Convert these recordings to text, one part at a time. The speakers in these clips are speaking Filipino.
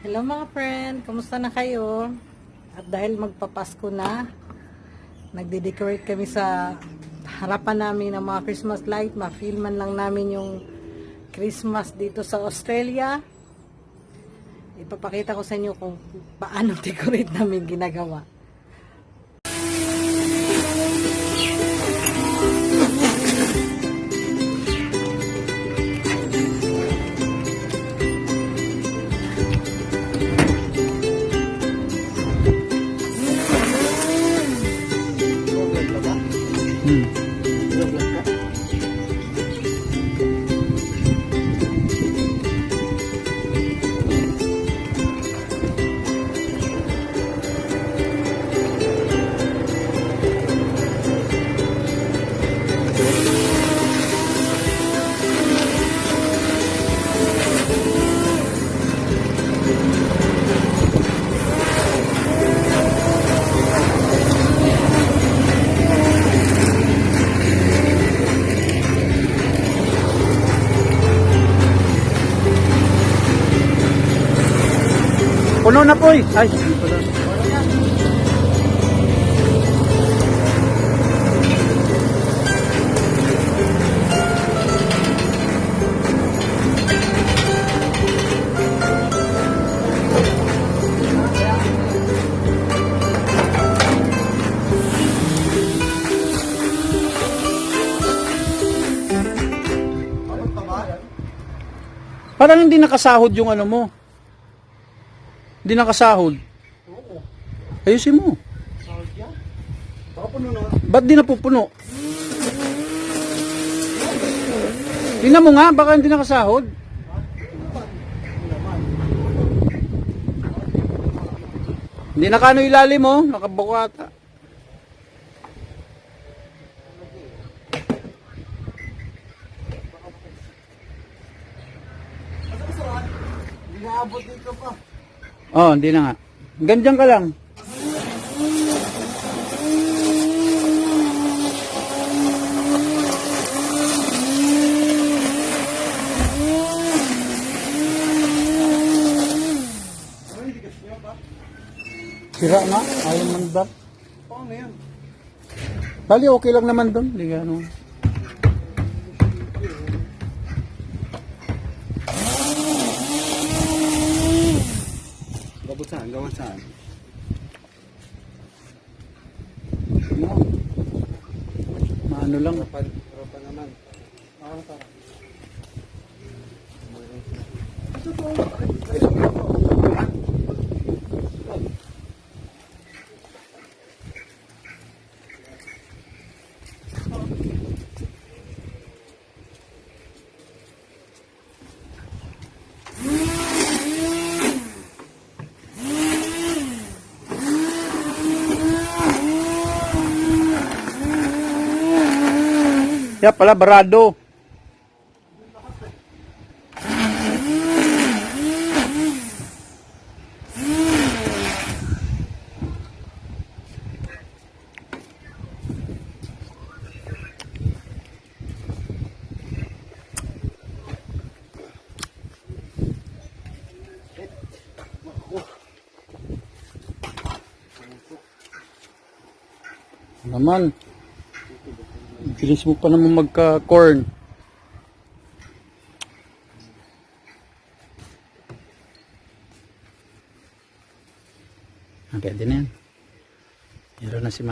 Hello mga friend, kumusta na kayo? At dahil magpapasko na, nagde-decorate kami sa harapan namin ng mga Christmas light. Ma-filman lang namin yung Christmas dito sa Australia. Ipapakita ko sa inyo kung paano decorate namin ginagawa. Puno na po eh. Ay, hindi pala. Parang hindi nakasahod yung ano mo. Hindi nakasahod. Oo. Ayusin mo. Sahod yan. Baka puno na. Ba't di napupuno? Tingnan mo nga, baka hindi nakasahod. Hindi nakano ilalim mo, nakabukata. Hindi naabot dito pa. Oh, hindi na nga. Gandiyan ka lang. Sira nga, ayaw mandar. Paano yan? Bali, okay lang naman doon. Hindi ka ano. Gabot saan? Gawat saan? Maano lang. Ropa naman. Ako na para. Kaya pala, barado. Naman. Bilis mo pa naman magka-corn. Pwede na yan. Meron na si Ma.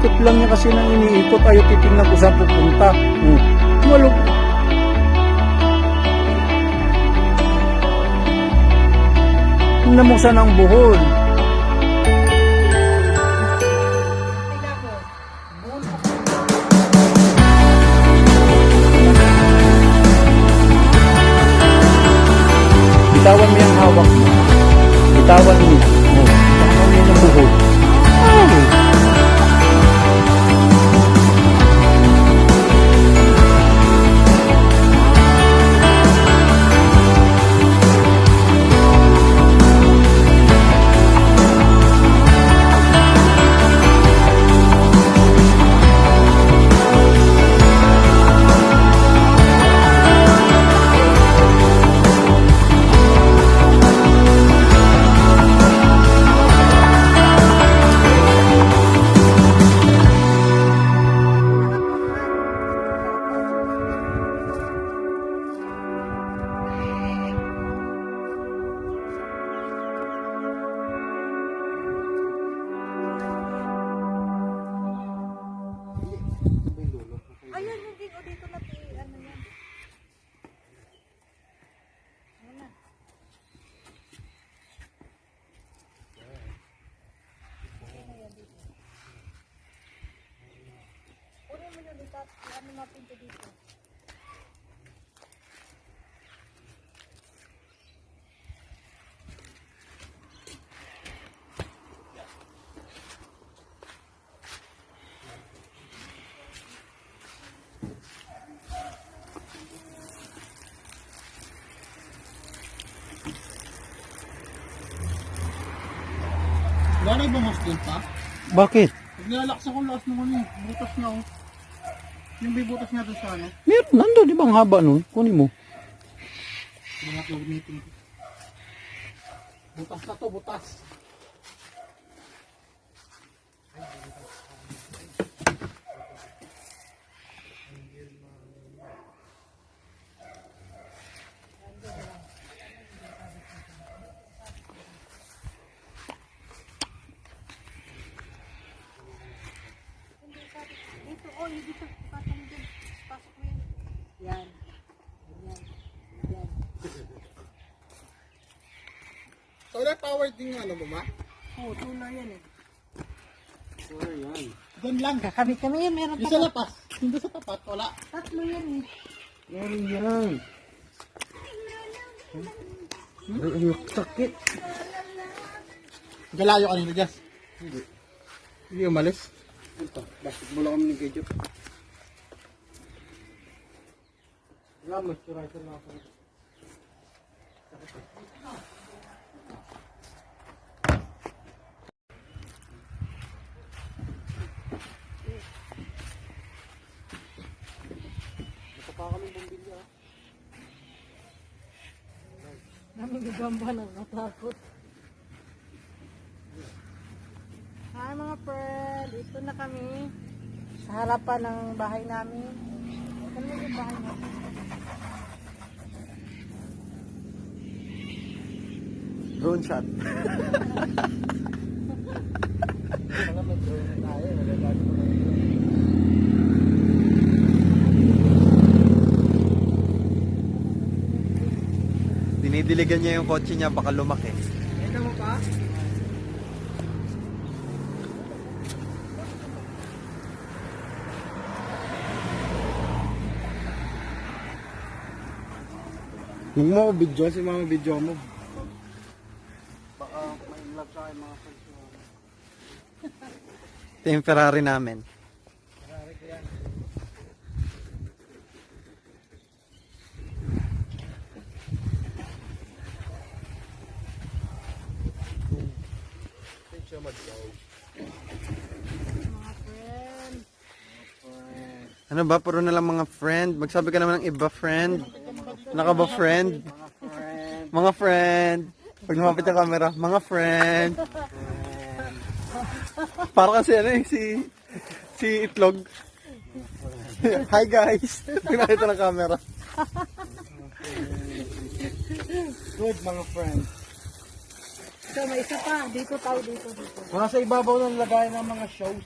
Ikot lang niya kasi nang iniikot. Ayaw titingnan ko saan pupunta. Malug. Tingnan mo saan ang buhol. Bitawan mo yung hawak mo. Bitawan mo. Bitawan mo yung buhol. Ayan, hindi ko dito na ano yan. Ayan na. Kunin mo yung dito at ano natin ito dito. Wala ba mas doon pa? Bakit? Pag nilalaksa ko lakas mo kami, butas niya oh. Yung may butas niya doon sa ano? Meron, nandun, di ba ang haba nun? Kunin mo. Mga gagamitin ko. Butas na to, butas. Dito, oh, dito. Pasok mo dyan. Pasok mo yan. Yan. Yan. Yan. Solar powered din yung ano mo ma? Oh, tuloy yan eh. Solar yan. Doon lang. Kakabit kami yan, meron Yung sa lapas. Hindi sa tapat, wala. Tatlo yan eh. Meron yan. Ay, sakit. Galayo kanina, Jess. Hindi. Hindi umalis. Ito, basketball lang kami ni Kejo. Wala, moisturizer lang ako. Nakapa kami bumbilya. Namin gagamba nang natakot. Hi mga friend, ito na kami sa harapan ng bahay namin. Ano yung bahay namin? Drone shot. Wala may drone na tayo. Nagagalit ko na yung drone. Dinidiligan niya yung kotse niya, baka lumaki. Ito mo pa? Huwag mo ako video, si mama video mo. Baka may love sa akin mga friends mo. Ito yung Ferrari namin. Marami ko yan. Mga friend. Ano ba? Puro na lang mga friend. Magsabi ka naman ng iba, friend. Naka ba, friend? Mga friend. Pag lumapit yung camera, mga friend. Para kasi ano eh, si Itlog. Hi guys. Pinakita ng camera. Good mga friends. So may isa pa, dito tayo dito. Mga sa ibabaw ng lagayan ng mga shows.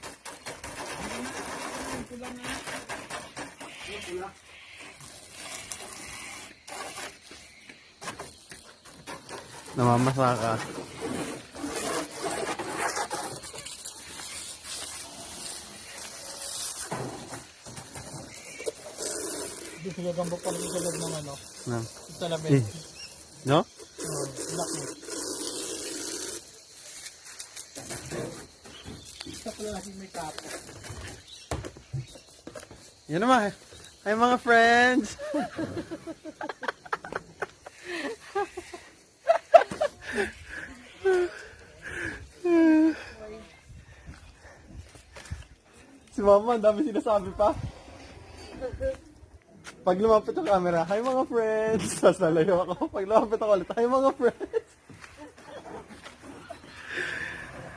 Namamasa ka. Hindi sila gambok pala sa loob ng ano. No? Sa labi. No? Laki. Ito pala lagi may kapo. Yan naman. Hi mga friends! Si Mama, ang dami sinasabi pa. Pag lumapit ang camera, hi mga friends! Sasalayo ako. Pag lumapit ako ulit, hi mga friends!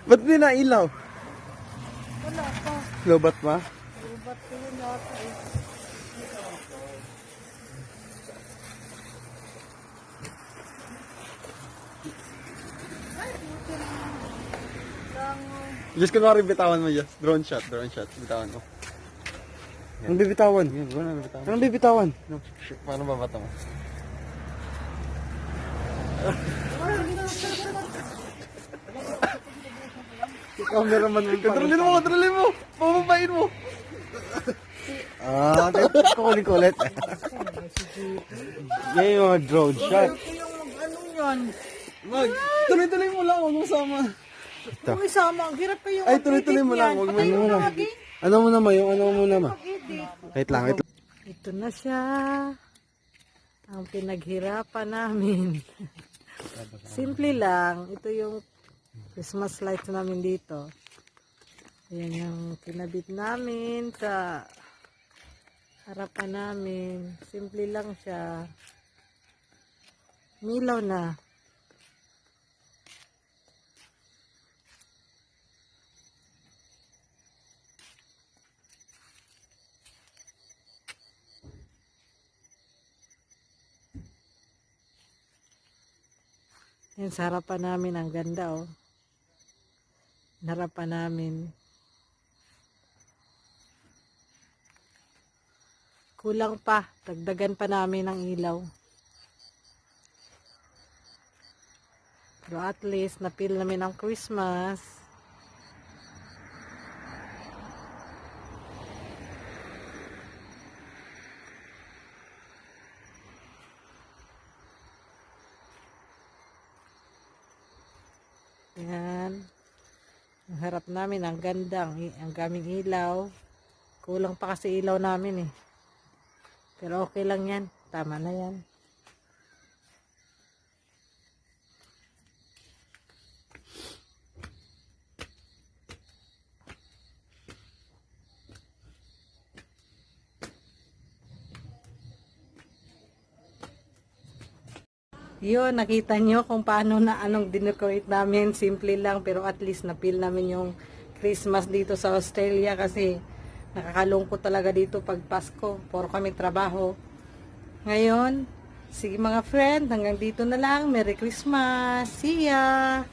Ba't di na ilaw? Wala pa. Lobat pa? Ubat ko yun yata eh. Just kunwari bitawan mo, just. Drone shot. Bitawan mo. Anong bibitawan? Yan, gano'n bitawan. Anong bibitawan? No, shit, paano ba bata mo? Cameraman mo pa. Kontrolin mo! Papapain mo! Kukunin ko ulit. Yan yung mga drone shot. Ito yung ano yan. Tuloy-tuloy mo lang, huwag mo sama. Kung isama, ang hirap kayo Ay, tuloy-tuloy mo lang, huwag mo Patayin mo lang. lagi. Ano mo naman yung ano mo naman? Edit. Wait lang. Ito na siya. Ang pinaghirapan namin. Simple lang. Ito yung Christmas lights namin dito. Ayan yung kinabit namin sa harapan namin. Simple lang siya. Milaw na. Yan sa harapan namin, ang ganda oh. Harapan namin. Kulang pa, dagdagan pa namin ang ilaw. Pero at least, na-feel namin ang Christmas. Yan. Ang harap namin, ang ganda, ang gaming ilaw. Kulang pa kasi ilaw namin eh. Pero okay lang yan. Tama na yan. Yun, nakita nyo kung paano na anong dinecorate namin. Simple lang, pero at least na-feel namin yung Christmas dito sa Australia kasi nakakalungkot talaga dito pag Pasko. Puro kami trabaho. Ngayon, sige mga friend, hanggang dito na lang. Merry Christmas! See ya!